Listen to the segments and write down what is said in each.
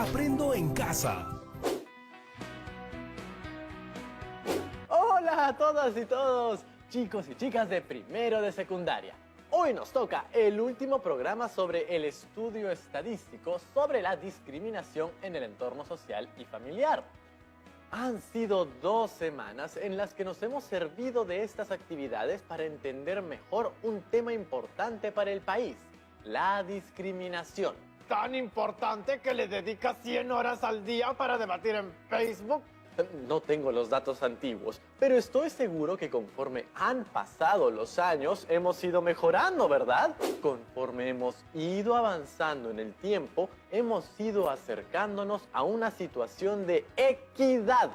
Aprendo en casa. Hola a todas y todos, chicos y chicas de primero de secundaria. Hoy nos toca el último programa sobre el estudio estadístico sobre la discriminación en el entorno social y familiar. Han sido 2 semanas en las que nos hemos servido de estas actividades para entender mejor un tema importante para el país, la discriminación. Tan importante que le dedica 100 horas al día para debatir en Facebook. No tengo los datos antiguos, pero estoy seguro que conforme han pasado los años hemos ido mejorando, ¿verdad? Conforme hemos ido avanzando en el tiempo, hemos ido acercándonos a una situación de equidad.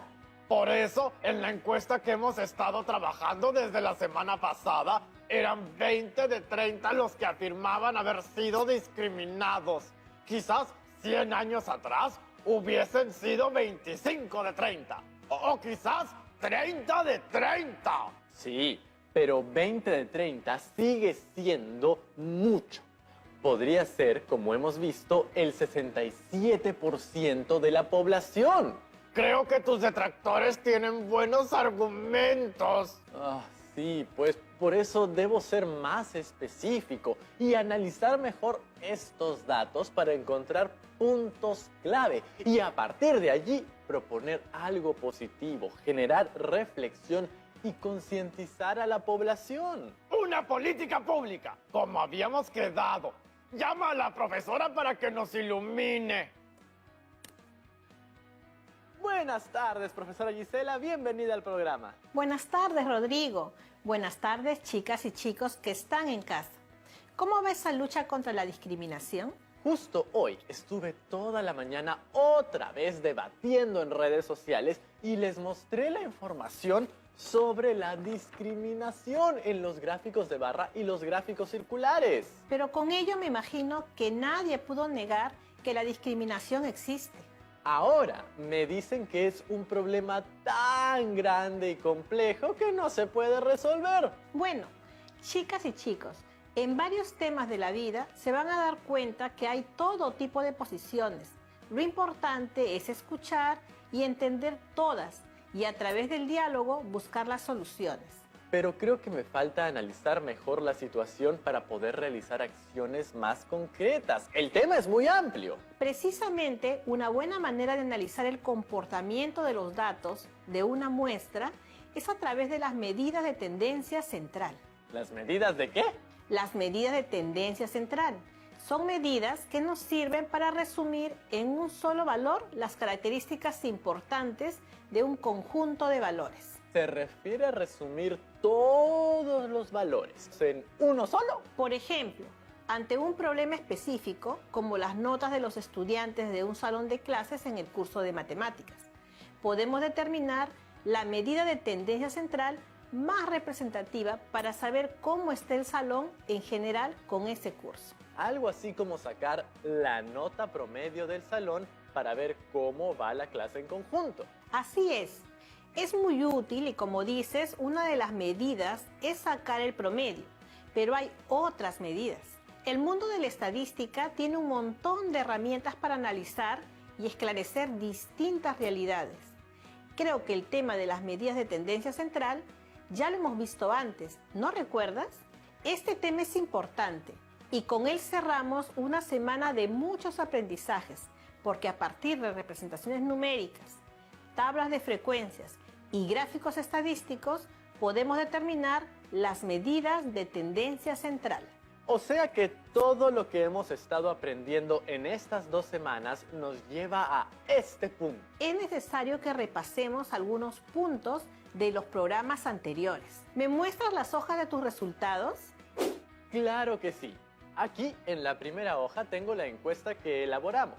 Por eso, en la encuesta que hemos estado trabajando desde la semana pasada, eran 20 de 30 los que afirmaban haber sido discriminados. Quizás 100 años atrás hubiesen sido 25 de 30. O quizás 30 de 30. Sí, pero 20 de 30 sigue siendo mucho. Podría ser, como hemos visto, el 67% de la población. Creo que tus detractores tienen buenos argumentos. Sí, pues por eso debo ser más específico y analizar mejor estos datos para encontrar puntos clave y a partir de allí proponer algo positivo, generar reflexión y concientizar a la población. Una política pública, como habíamos quedado. Llama a la profesora para que nos ilumine. Buenas tardes, profesora Gisela, bienvenida al programa. Buenas tardes, Rodrigo. Buenas tardes, chicas y chicos que están en casa. ¿Cómo va esa lucha contra la discriminación? Justo hoy estuve toda la mañana otra vez debatiendo en redes sociales y les mostré la información sobre la discriminación en los gráficos de barra y los gráficos circulares. Pero con ello me imagino que nadie pudo negar que la discriminación existe. Ahora me dicen que es un problema tan grande y complejo que no se puede resolver. Bueno, chicas y chicos, en varios temas de la vida se van a dar cuenta que hay todo tipo de posiciones. Lo importante es escuchar y entender todas y a través del diálogo buscar las soluciones. Pero creo que me falta analizar mejor la situación para poder realizar acciones más concretas. El tema es muy amplio. Precisamente, una buena manera de analizar el comportamiento de los datos de una muestra es a través de las medidas de tendencia central. ¿Las medidas de qué? Las medidas de tendencia central son medidas que nos sirven para resumir en un solo valor las características importantes de un conjunto de valores. ¿Se refiere a resumir todos los valores en uno solo? Por ejemplo, ante un problema específico, como las notas de los estudiantes de un salón de clases en el curso de matemáticas, podemos determinar la medida de tendencia central más representativa para saber cómo está el salón en general con ese curso. Algo así como sacar la nota promedio del salón para ver cómo va la clase en conjunto. Así es. Es muy útil y, como dices, una de las medidas es sacar el promedio, pero hay otras medidas. El mundo de la estadística tiene un montón de herramientas para analizar y esclarecer distintas realidades. Creo que el tema de las medidas de tendencia central ya lo hemos visto antes, ¿no recuerdas? Este tema es importante y con él cerramos una semana de muchos aprendizajes, porque a partir de representaciones numéricas, tablas de frecuencias y gráficos estadísticos podemos determinar las medidas de tendencia central. O sea que todo lo que hemos estado aprendiendo en estas 2 semanas nos lleva a este punto. Es necesario que repasemos algunos puntos de los programas anteriores. ¿Me muestras las hojas de tus resultados? Claro que sí. Aquí en la primera hoja tengo la encuesta que elaboramos.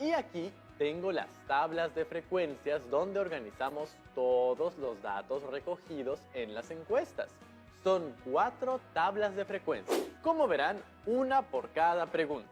Y aquí tengo las tablas de frecuencias donde organizamos todos los datos recogidos en las encuestas. Son 4 tablas de frecuencia. Como verán, una por cada pregunta.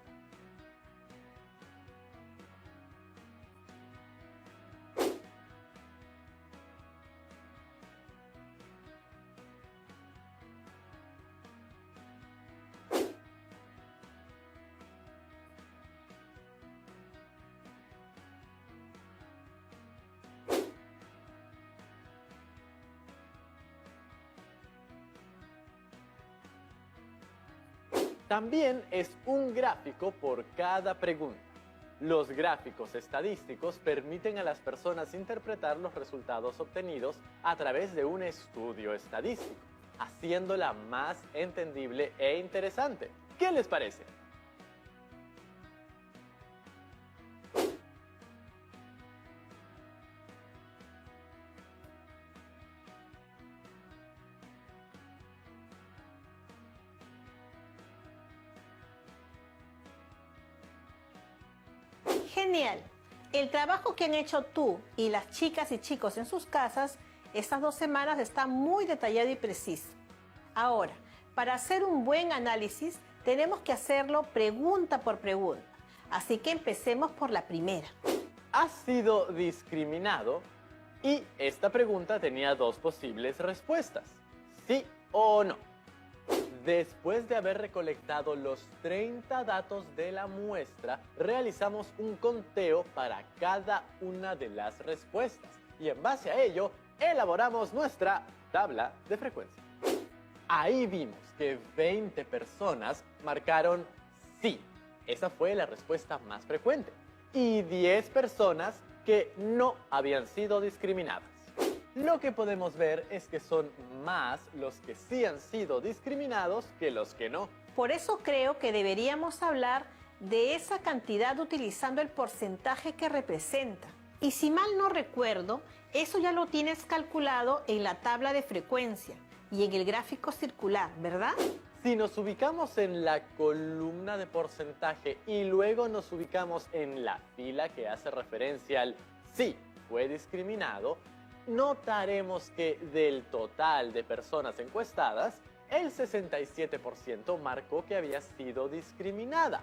También es un gráfico por cada pregunta. Los gráficos estadísticos permiten a las personas interpretar los resultados obtenidos a través de un estudio estadístico, haciéndola más entendible e interesante. ¿Qué les parece? Genial. El trabajo que han hecho tú y las chicas y chicos en sus casas estas 2 semanas está muy detallado y preciso. Ahora, para hacer un buen análisis, tenemos que hacerlo pregunta por pregunta. Así que empecemos por la primera. ¿Has sido discriminado? Y esta pregunta tenía 2 posibles respuestas, sí o no. Después de haber recolectado los 30 datos de la muestra, realizamos un conteo para cada una de las respuestas y en base a ello, elaboramos nuestra tabla de frecuencia. Ahí vimos que 20 personas marcaron sí, esa fue la respuesta más frecuente, y 10 personas que no habían sido discriminadas. Lo que podemos ver es que son más los que sí han sido discriminados que los que no. Por eso creo que deberíamos hablar de esa cantidad utilizando el porcentaje que representa. Y si mal no recuerdo, eso ya lo tienes calculado en la tabla de frecuencia y en el gráfico circular, ¿verdad? Si nos ubicamos en la columna de porcentaje y luego nos ubicamos en la fila que hace referencia al sí fue discriminado, notaremos que del total de personas encuestadas, el 67% marcó que había sido discriminada.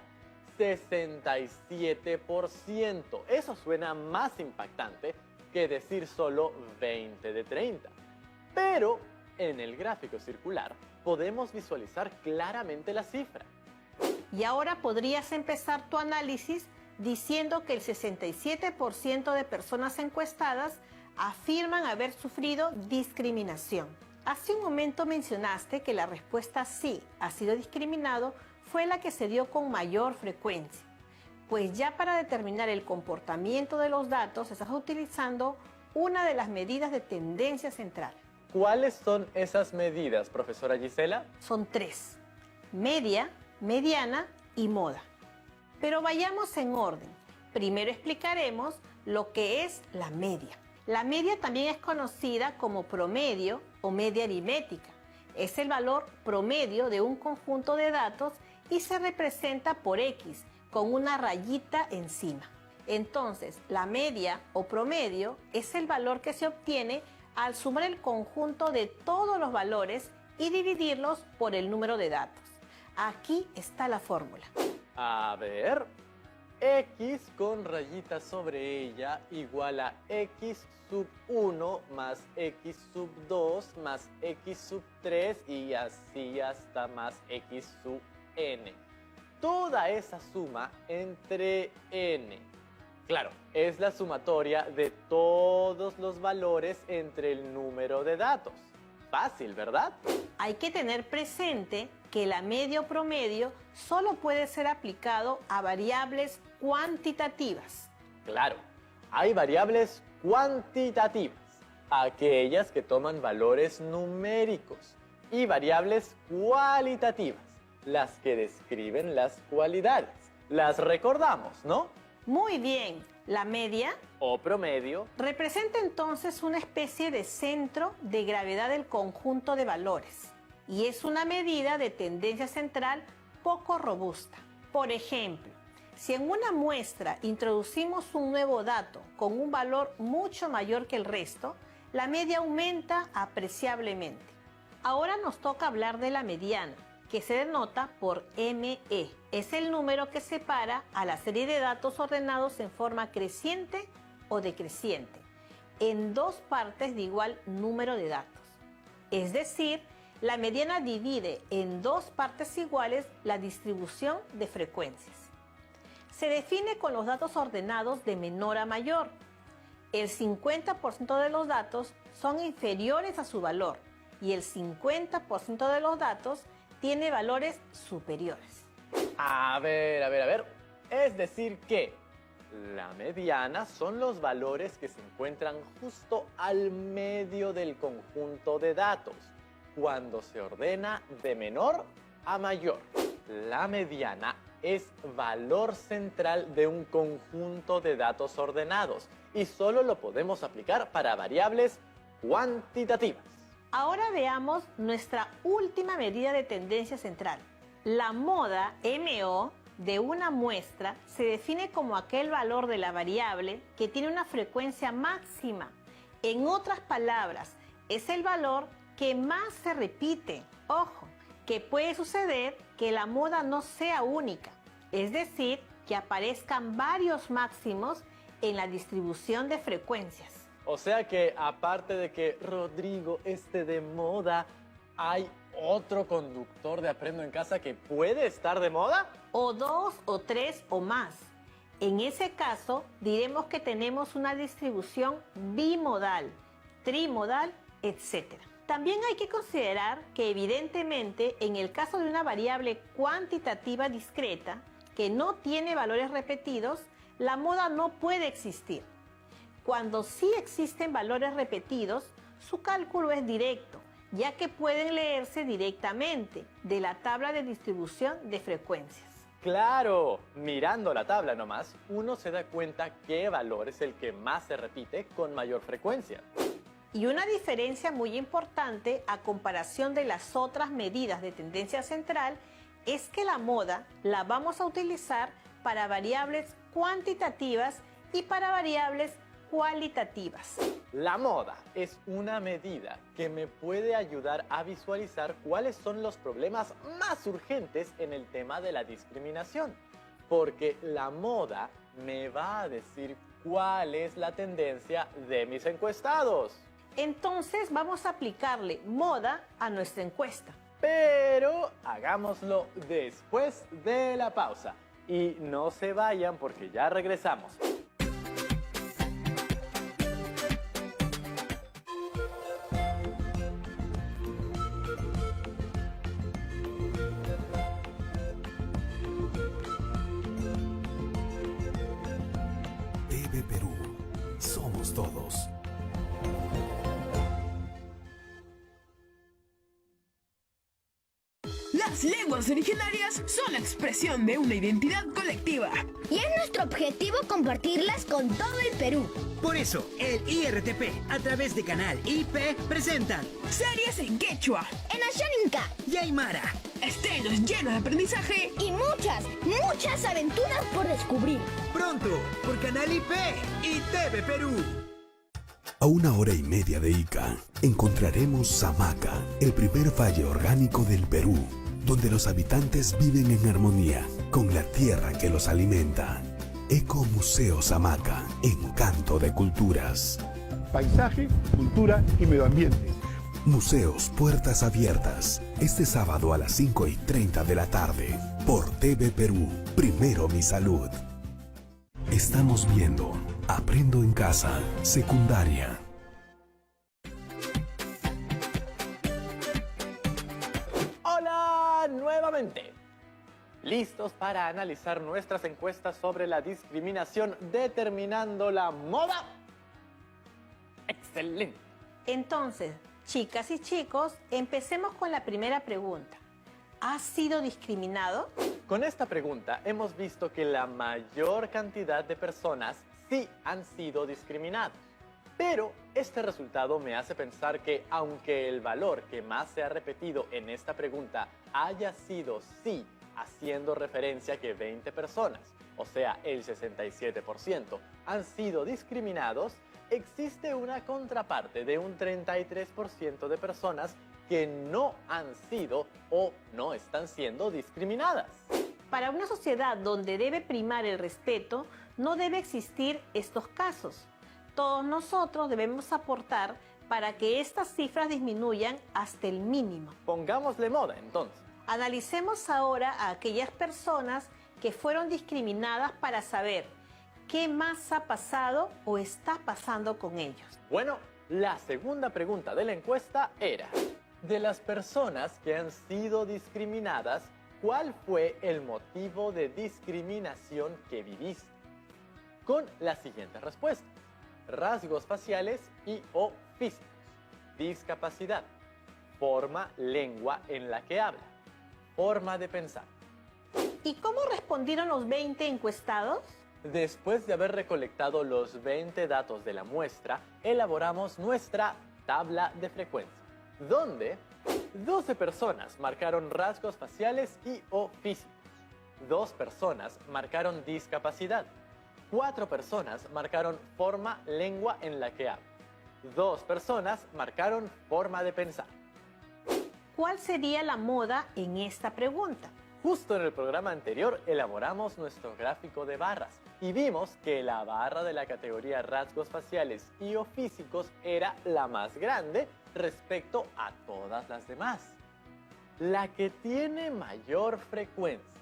67%. Eso suena más impactante que decir solo 20 de 30. Pero en el gráfico circular podemos visualizar claramente la cifra. Y ahora podrías empezar tu análisis diciendo que el 67% de personas encuestadas afirman haber sufrido discriminación. Hace un momento mencionaste que la respuesta sí ha sido discriminado fue la que se dio con mayor frecuencia. Pues ya para determinar el comportamiento de los datos estás utilizando una de las medidas de tendencia central. ¿Cuáles son esas medidas, profesora Gisela? Son 3: media, mediana y moda. Pero vayamos en orden. Primero explicaremos lo que es la media. La media también es conocida como promedio o media aritmética. Es el valor promedio de un conjunto de datos y se representa por X con una rayita encima. Entonces, la media o promedio es el valor que se obtiene al sumar el conjunto de todos los valores y dividirlos por el número de datos. Aquí está la fórmula. A ver, X con rayitas sobre ella igual a X sub 1 más X sub 2 más X sub 3 y así hasta más X sub n. Toda esa suma entre n. Claro, es la sumatoria de todos los valores entre el número de datos. Fácil, ¿verdad? Hay que tener presente que la media o promedio solo puede ser aplicado a variables cuantitativas. Claro, hay variables cuantitativas, aquellas que toman valores numéricos, y variables cualitativas, las que describen las cualidades. Las recordamos, ¿no? Muy bien, la media O promedio representa entonces una especie de centro de gravedad del conjunto de valores y es una medida de tendencia central poco robusta. Por ejemplo, si en una muestra introducimos un nuevo dato con un valor mucho mayor que el resto, la media aumenta apreciablemente. Ahora nos toca hablar de la mediana, que se denota por ME. Es el número que separa a la serie de datos ordenados en forma creciente o decreciente, en 2 partes de igual número de datos. Es decir, la mediana divide en 2 partes iguales la distribución de frecuencias. Se define con los datos ordenados de menor a mayor. El 50% de los datos son inferiores a su valor y el 50% de los datos tiene valores superiores. A ver. Es decir que la mediana son los valores que se encuentran justo al medio del conjunto de datos, cuando se ordena de menor a mayor. La mediana es valor central de un conjunto de datos ordenados y solo lo podemos aplicar para variables cuantitativas. Ahora veamos nuestra última medida de tendencia central. La moda MO de una muestra se define como aquel valor de la variable que tiene una frecuencia máxima. En otras palabras, es el valor que más se repite. Ojo, que puede suceder que la moda no sea única, es decir, que aparezcan varios máximos en la distribución de frecuencias. O sea que aparte de que Rodrigo esté de moda, ¿hay otro conductor de Aprendo en Casa que puede estar de moda? O dos, o tres, o más. En ese caso, diremos que tenemos una distribución bimodal, trimodal, etc. También hay que considerar que evidentemente en el caso de una variable cuantitativa discreta que no tiene valores repetidos, la moda no puede existir. Cuando sí existen valores repetidos, su cálculo es directo, ya que pueden leerse directamente de la tabla de distribución de frecuencias. ¡Claro! Mirando la tabla nomás, uno se da cuenta qué valor es el que más se repite con mayor frecuencia. Y una diferencia muy importante a comparación de las otras medidas de tendencia central es que la moda la vamos a utilizar para variables cuantitativas y para variables cualitativas. La moda es una medida que me puede ayudar a visualizar cuáles son los problemas más urgentes en el tema de la discriminación, porque la moda me va a decir cuál es la tendencia de mis encuestados. Entonces vamos a aplicarle moda a nuestra encuesta. Pero hagámoslo después de la pausa. Y no se vayan porque ya regresamos. TV Perú. Somos todos. Las lenguas originarias son la expresión de una identidad colectiva. Y es nuestro objetivo compartirlas con todo el Perú. Por eso, el IRTP, a través de Canal IP, presenta Series en quechua, En Ashaninka. y Aymara. estilos llenos de aprendizaje. Y muchas aventuras por descubrir. Pronto, por Canal IP y TV Perú. A 1 hora y media de Ica, encontraremos Samaca, el primer valle orgánico del Perú, donde los habitantes viven en armonía con la tierra que los alimenta. Ecomuseo Samaca, encanto de culturas. Paisaje, cultura y medio ambiente. Museos Puertas Abiertas, este sábado a las 5:30 de la tarde, por TV Perú, Primero Mi Salud. Estamos viendo Aprendo en Casa, secundaria. ¡Hola! Nuevamente. ¿Listos para analizar nuestras encuestas sobre la discriminación determinando la moda? ¡Excelente! Entonces, chicas y chicos, empecemos con la primera pregunta. ¿Has sido discriminado? Con esta pregunta hemos visto que la mayor cantidad de personas sí han sido discriminados. Pero este resultado me hace pensar que aunque el valor que más se ha repetido en esta pregunta haya sido sí, haciendo referencia a que 20 personas, o sea el 67%, han sido discriminados, existe una contraparte de un 33% de personas que no han sido o no están siendo discriminadas. Para una sociedad donde debe primar el respeto, no debe existir estos casos. Todos nosotros debemos aportar para que estas cifras disminuyan hasta el mínimo. Pongámosle moda entonces. Analicemos ahora a aquellas personas que fueron discriminadas para saber qué más ha pasado o está pasando con ellos. Bueno, la segunda pregunta de la encuesta era: De las personas que han sido discriminadas, ¿cuál fue el motivo de discriminación que viviste? Con la siguiente respuesta: rasgos faciales y o físicos, discapacidad, forma, lengua en la que habla, forma de pensar. ¿Y cómo respondieron los 20 encuestados? Después de haber recolectado los 20 datos de la muestra, elaboramos nuestra tabla de frecuencia, donde 12 personas marcaron rasgos faciales y o físicos, 2 personas marcaron discapacidad, 4 personas marcaron forma, lengua en la que habla, 2 personas marcaron forma de pensar. ¿Cuál sería la moda en esta pregunta? Justo en el programa anterior elaboramos nuestro gráfico de barras y vimos que la barra de la categoría rasgos faciales y o físicos era la más grande respecto a todas las demás. La que tiene mayor frecuencia.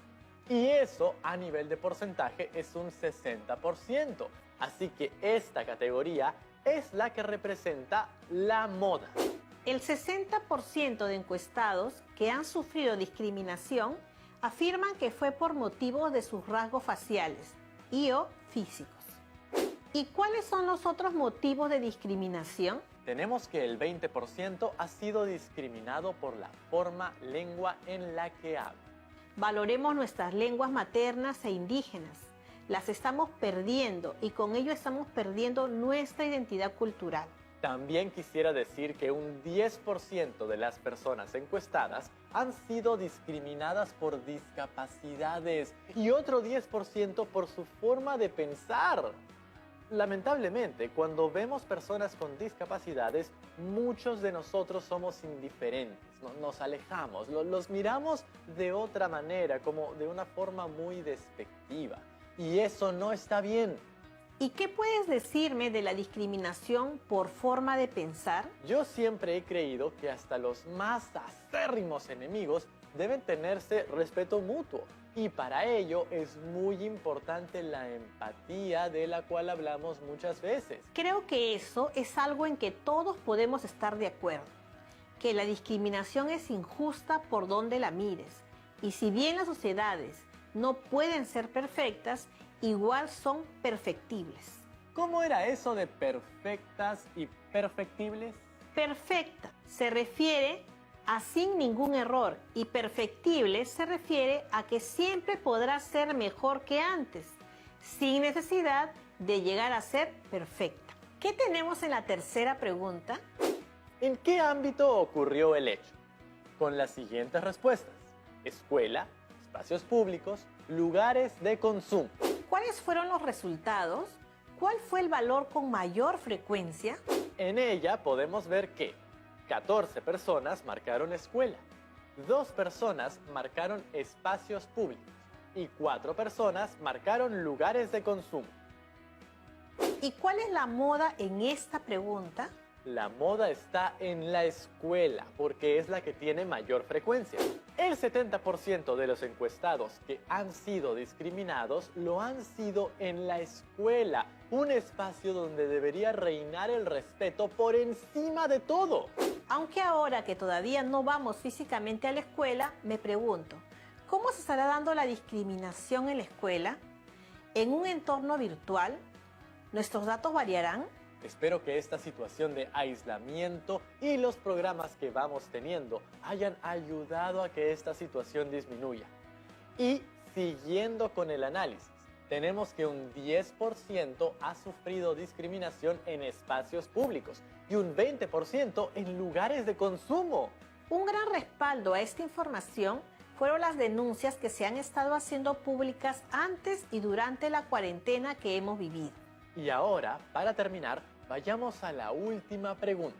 Y eso a nivel de porcentaje es un 60%. Así que esta categoría es la que representa la moda. El 60% de encuestados que han sufrido discriminación afirman que fue por motivos de sus rasgos faciales y o físicos. ¿Y cuáles son los otros motivos de discriminación? Tenemos que el 20% ha sido discriminado por la forma, lengua en la que habla. Valoremos nuestras lenguas maternas e indígenas. Las estamos perdiendo y con ello estamos perdiendo nuestra identidad cultural. También quisiera decir que un 10% de las personas encuestadas han sido discriminadas por discapacidades y otro 10% por su forma de pensar. Lamentablemente, cuando vemos personas con discapacidades, muchos de nosotros somos indiferentes, nos alejamos, los miramos de otra manera, como de una forma muy despectiva. Y eso no está bien. ¿Y qué puedes decirme de la discriminación por forma de pensar? Yo siempre he creído que hasta los más acérrimos enemigos deben tenerse respeto mutuo. Y para ello es muy importante la empatía de la cual hablamos muchas veces. Creo que eso es algo en que todos podemos estar de acuerdo. Que la discriminación es injusta por donde la mires. Y si bien las sociedades no pueden ser perfectas, igual son perfectibles. ¿Cómo era eso de perfectas y perfectibles? Perfecta se refiere a sin ningún error y perfectible se refiere a que siempre podrá ser mejor que antes, sin necesidad de llegar a ser perfecta. ¿Qué tenemos en la tercera pregunta? ¿En qué ámbito ocurrió el hecho? Con las siguientes respuestas: escuela, espacios públicos, lugares de consumo. ¿Cuáles fueron los resultados? ¿Cuál fue el valor con mayor frecuencia? En ella podemos ver que 14 personas marcaron escuela, 2 personas marcaron espacios públicos y 4 personas marcaron lugares de consumo. ¿Y cuál es la moda en esta pregunta? La moda está en la escuela porque es la que tiene mayor frecuencia. El 70% de los encuestados que han sido discriminados lo han sido en la escuela, un espacio donde debería reinar el respeto por encima de todo. Aunque ahora que todavía no vamos físicamente a la escuela, me pregunto, ¿cómo se estará dando la discriminación en la escuela? ¿En un entorno virtual? ¿Nuestros datos variarán? Espero que esta situación de aislamiento y los programas que vamos teniendo hayan ayudado a que esta situación disminuya. Y siguiendo con el análisis, tenemos que un 10% ha sufrido discriminación en espacios públicos y un 20% en lugares de consumo. Un gran respaldo a esta información fueron las denuncias que se han estado haciendo públicas antes y durante la cuarentena que hemos vivido. Y ahora, para terminar, vayamos a la última pregunta.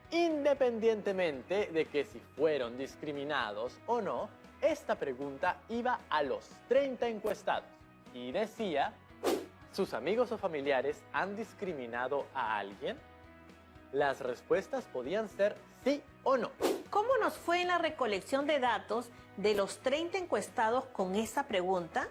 Independientemente de que si fueron discriminados o no, esta pregunta iba a los 30 encuestados y decía: ¿sus amigos o familiares han discriminado a alguien? Las respuestas podían ser sí o no. ¿Cómo nos fue en la recolección de datos de los 30 encuestados con esa pregunta?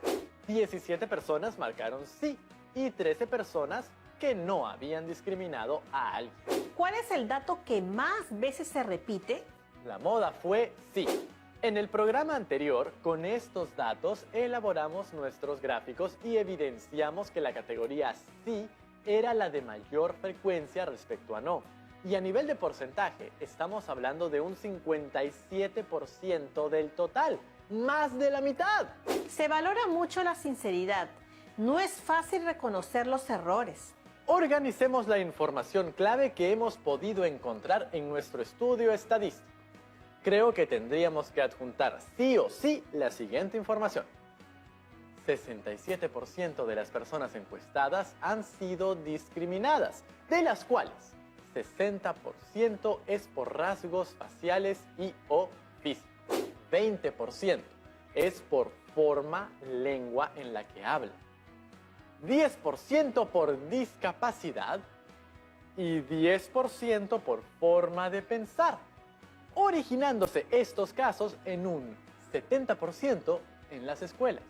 17 personas marcaron sí y 13 personas que no habían discriminado a alguien. ¿Cuál es el dato que más veces se repite? La moda fue sí. En el programa anterior, con estos datos, elaboramos nuestros gráficos y evidenciamos que la categoría sí era la de mayor frecuencia respecto a no. Y a nivel de porcentaje, estamos hablando de un 57% del total, más de la mitad. Se valora mucho la sinceridad. No es fácil reconocer los errores. Organicemos la información clave que hemos podido encontrar en nuestro estudio estadístico. Creo que tendríamos que adjuntar sí o sí la siguiente información. 67% de las personas encuestadas han sido discriminadas, de las cuales 60% es por rasgos faciales y o físicos. 20% es por forma, lengua en la que hablan. 10% por discapacidad y 10% por forma de pensar, originándose estos casos en un 70% en las escuelas,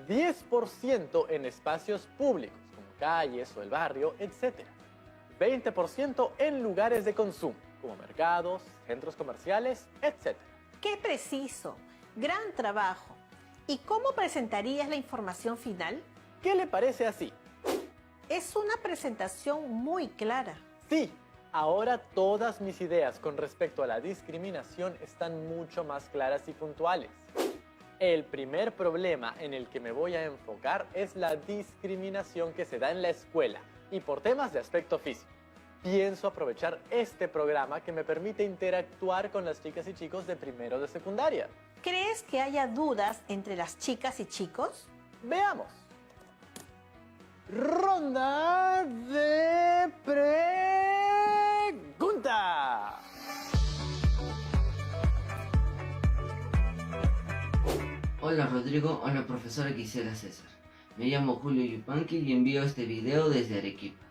10% en espacios públicos como calles o el barrio, etc. 20% en lugares de consumo como mercados, centros comerciales, etc. ¡Qué preciso! ¡Gran trabajo! ¿Y cómo presentarías la información final? ¿Qué le parece así? Es una presentación muy clara. Sí, ahora todas mis ideas con respecto a la discriminación están mucho más claras y puntuales. El primer problema en el que me voy a enfocar es la discriminación que se da en la escuela y por temas de aspecto físico. Pienso aprovechar este programa que me permite interactuar con las chicas y chicos de primero de secundaria. ¿Crees que haya dudas entre las chicas y chicos? Veamos. Ronda de preguntas. Hola Rodrigo, hola profesora Gisela César. Me llamo Julio Yupanqui y envío este video desde Arequipa.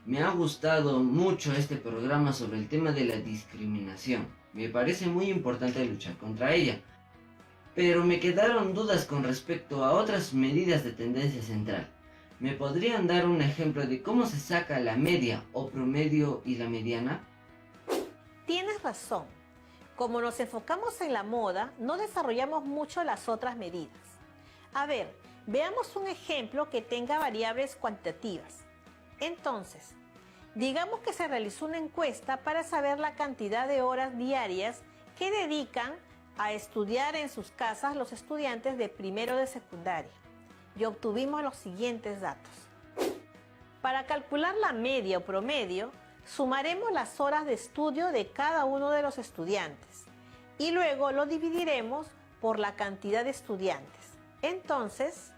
Me ha gustado mucho este programa sobre el tema de la discriminación. Me parece muy importante luchar contra ella. Pero me quedaron dudas con respecto a otras medidas de tendencia central. ¿Me podrían dar un ejemplo de cómo se saca la media o promedio y la mediana? Tienes razón. Como nos enfocamos en la moda, no desarrollamos mucho las otras medidas. A ver, veamos un ejemplo que tenga variables cuantitativas. Entonces, digamos que se realizó una encuesta para saber la cantidad de horas diarias que dedican a estudiar en sus casas los estudiantes de primero de secundaria. Y obtuvimos los siguientes datos. Para calcular la media o promedio, sumaremos las horas de estudio de cada uno de los estudiantes y luego lo dividiremos por la cantidad de estudiantes. Entonces,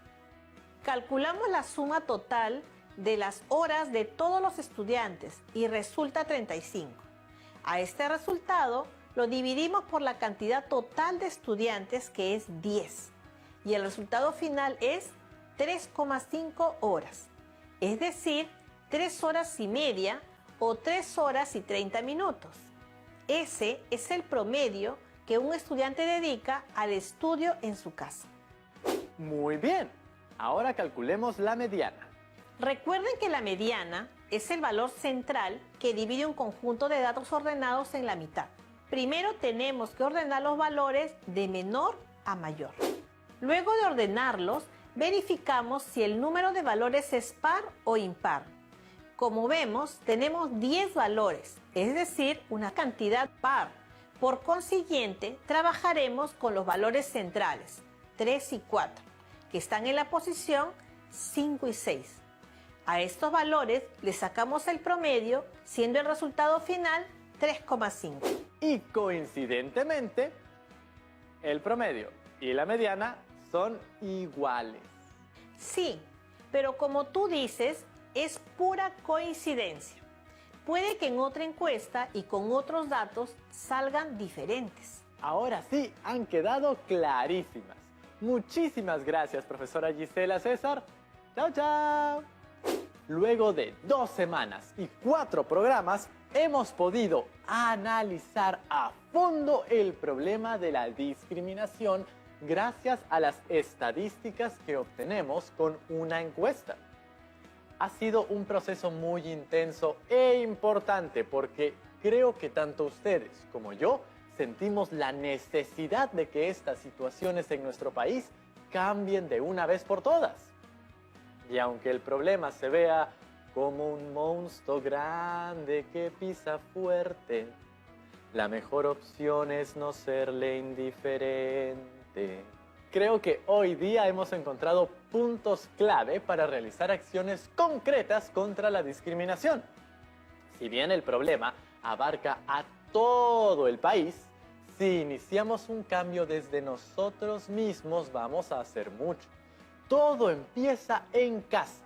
calculamos la suma total de las horas de todos los estudiantes y resulta 35. A este resultado lo dividimos por la cantidad total de estudiantes, que es 10, y el resultado final es 3,5 horas, es decir, 3 horas y media o 3 horas y 30 minutos. Ese es el promedio que un estudiante dedica al estudio en su casa. Muy bien, ahora calculemos la mediana. Recuerden que la mediana es el valor central que divide un conjunto de datos ordenados en la mitad. Primero tenemos que ordenar los valores de menor a mayor. Luego de ordenarlos, verificamos si el número de valores es par o impar. Como vemos, tenemos 10 valores, es decir, una cantidad par. Por consiguiente, trabajaremos con los valores centrales, 3 y 4, que están en la posición 5 y 6. A estos valores le sacamos el promedio, siendo el resultado final 3,5. Y coincidentemente, el promedio y la mediana son iguales. Sí, pero como tú dices, es pura coincidencia. Puede que en otra encuesta y con otros datos salgan diferentes. Ahora sí, han quedado clarísimas. Muchísimas gracias, profesora Gisela César. Chao, chao. Luego de 2 semanas y 4 programas, hemos podido analizar a fondo el problema de la discriminación gracias a las estadísticas que obtenemos con una encuesta. Ha sido un proceso muy intenso e importante porque creo que tanto ustedes como yo sentimos la necesidad de que estas situaciones en nuestro país cambien de una vez por todas. Y aunque el problema se vea como un monstruo grande que pisa fuerte, la mejor opción es no serle indiferente. Creo que hoy día hemos encontrado puntos clave para realizar acciones concretas contra la discriminación. Si bien el problema abarca a todo el país, si iniciamos un cambio desde nosotros mismos vamos a hacer mucho. Todo empieza en casa.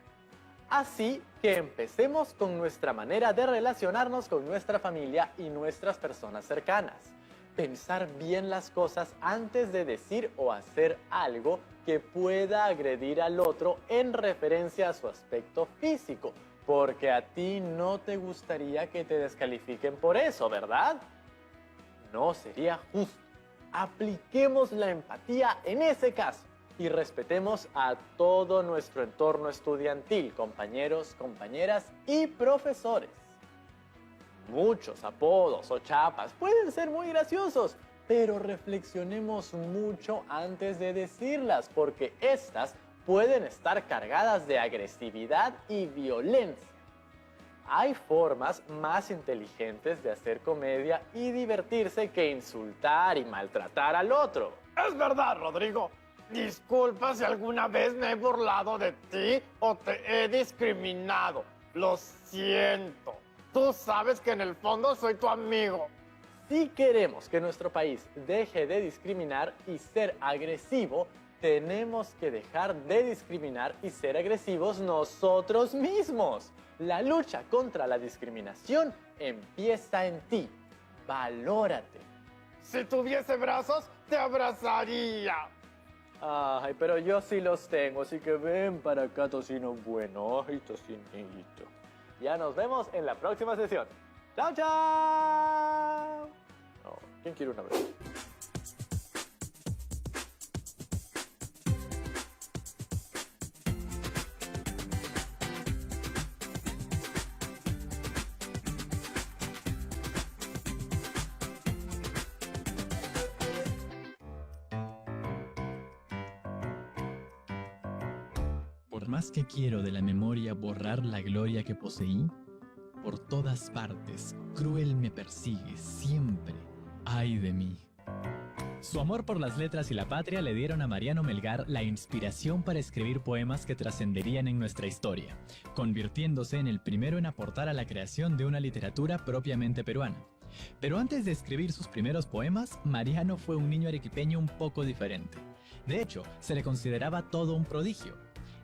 Así que empecemos con nuestra manera de relacionarnos con nuestra familia y nuestras personas cercanas. Pensar bien las cosas antes de decir o hacer algo que pueda agredir al otro en referencia a su aspecto físico, porque a ti no te gustaría que te descalifiquen por eso, ¿verdad? No sería justo. Apliquemos la empatía en ese caso y respetemos a todo nuestro entorno estudiantil, compañeros, compañeras y profesores. Muchos apodos o chapas pueden ser muy graciosos, pero reflexionemos mucho antes de decirlas, porque estas pueden estar cargadas de agresividad y violencia. Hay formas más inteligentes de hacer comedia y divertirse que insultar y maltratar al otro. Es verdad, Rodrigo. Disculpa si alguna vez me he burlado de ti o te he discriminado. Lo siento. Tú sabes que en el fondo soy tu amigo. Si queremos que nuestro país deje de discriminar y ser agresivo, tenemos que dejar de discriminar y ser agresivos nosotros mismos. La lucha contra la discriminación empieza en ti. Valórate. Si tuviese brazos, te abrazaría. Ay, pero yo sí los tengo, así que ven para acá, tocino bueno. Ay, tocinito. Ya nos vemos en la próxima sesión. ¡Chao, chao! Oh, ¿quién quiere una vez? Por más que quiero de la memoria borrar la gloria que poseí, por todas partes, cruel me persigue siempre. ¡Ay de mí! Su amor por las letras y la patria le dieron a Mariano Melgar la inspiración para escribir poemas que trascenderían en nuestra historia, convirtiéndose en el primero en aportar a la creación de una literatura propiamente peruana. Pero antes de escribir sus primeros poemas, Mariano fue un niño arequipeño un poco diferente. De hecho, se le consideraba todo un prodigio.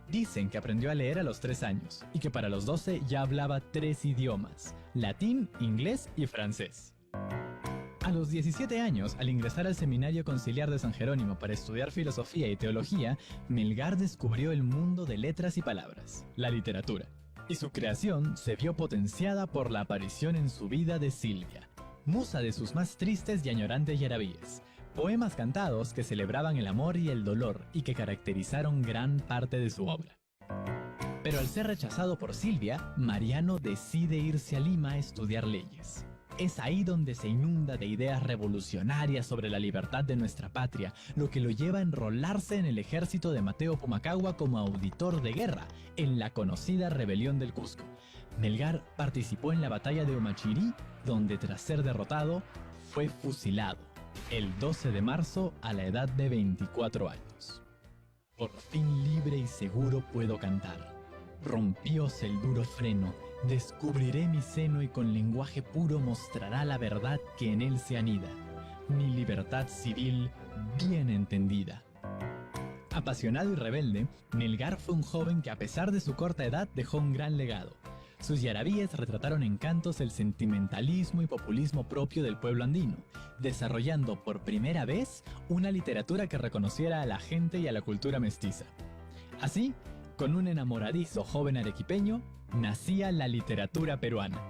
Dicen que aprendió a leer a los 3 años y que para los 12 ya hablaba 3 idiomas: latín, inglés y francés. A los 17 años, al ingresar al Seminario Conciliar de San Jerónimo para estudiar filosofía y teología, Melgar descubrió el mundo de letras y palabras, la literatura. Y su creación se vio potenciada por la aparición en su vida de Silvia, musa de sus más tristes y añorantes yarabíes. Poemas cantados que celebraban el amor y el dolor y que caracterizaron gran parte de su obra. Pero al ser rechazado por Silvia, Mariano decide irse a Lima a estudiar leyes. Es ahí donde se inunda de ideas revolucionarias sobre la libertad de nuestra patria, lo que lo lleva a enrolarse en el ejército de Mateo Pumacahua como auditor de guerra, en la conocida Rebelión del Cusco. Melgar participó en la batalla de Omachirí, donde tras ser derrotado, fue fusilado el 12 de marzo a la edad de 24 años. Por fin libre y seguro puedo cantar. Rompióse el duro freno, descubriré mi seno y con lenguaje puro mostrará la verdad que en él se anida, mi libertad civil bien entendida. Apasionado y rebelde, Melgar fue un joven que a pesar de su corta edad dejó un gran legado. Sus yarabíes retrataron en cantos el sentimentalismo y populismo propio del pueblo andino, desarrollando por primera vez una literatura que reconociera a la gente y a la cultura mestiza. Así, con un enamoradizo joven arequipeño, nacía la literatura peruana.